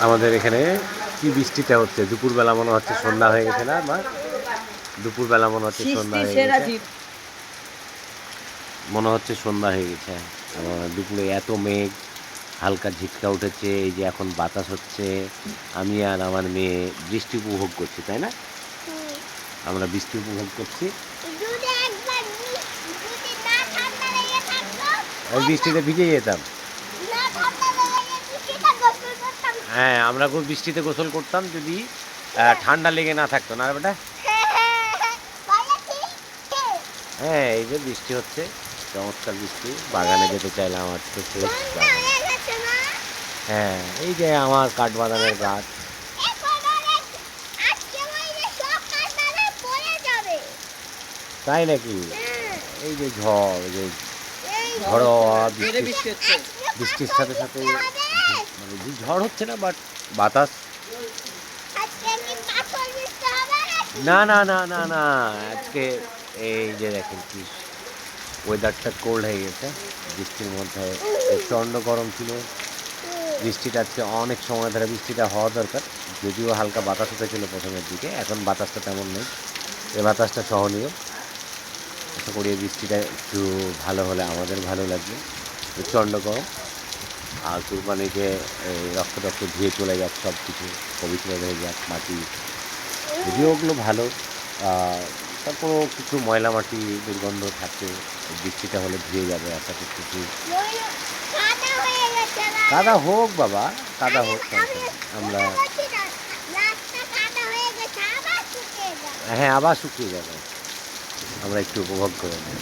আমাদের এখানে কি বৃষ্টিটা হচ্ছে, দুপুরবেলা মনে হচ্ছে সন্ধ্যা হয়ে গেছে না মা? দুপুরবেলা মনে হচ্ছে সন্ধ্যা হয়ে গেছে, মনে হচ্ছে সন্ধ্যা হয়ে গেছে। দুপুরে এত মেঘ, হালকা ঝিটকা উঠেছে, এই যে এখন বাতাস হচ্ছে, আমি আর আমার মেয়ে বৃষ্টি উপভোগ করছি, তাই না? আমরা বৃষ্টি উপভোগ করছি। আমি বৃষ্টিতে ভিজে যেতাম। হ্যাঁ, আমরা খুব বৃষ্টিতে গোসল করতাম যদি ঠান্ডা লেগে না থাকতো, না বেটা? হ্যাঁ, এই যে বৃষ্টি হচ্ছে, চমৎকার বৃষ্টি। বাগানে যেতে চাইলাম, আর তো শেষ হ্যাঁ, এই যে আমার কাঠবাদামের গাছ। তাই নাকি? এই যে ঝড়, এই যে ঝড় বৃষ্টির সাথে সাথে মানে ঝড় হচ্ছে না, বাট বাতাস। না না না না না, আজকে এই যে দেখেন কি ওয়েদারটা কোল্ড হয়ে গেছে, বৃষ্টির মধ্যে প্রচণ্ড গরম ছিল। বৃষ্টিটা আজকে অনেক সময় ধরে বৃষ্টিটা হওয়া দরকার, যদিও হালকা বাতাস উঠেছিল প্রথমের দিকে, এখন বাতাসটা তেমন নেই, এই বাতাসটা সহনীয়। আশা করি এই বৃষ্টিটা একটু ভালো হলে আমাদের ভালো লাগবে। প্রচণ্ড গরম, আর কুরবানিকে রক্ত রক্ত ধুয়ে চলে যাক, সব কিছু পবিত্র হয়ে যাক মাটি, যদিও ওগুলো ভালো, তারপরও কিছু ময়লা মাটি দুর্গন্ধ থাকে, বৃষ্টিটা হলে ধুয়ে যাবে আশা করতেছি। কাদা হোক বাবা, কাদা হোক, আমরা হ্যাঁ আবার শুকিয়ে যাবে, আমরা একটু উপভোগ করে নেব।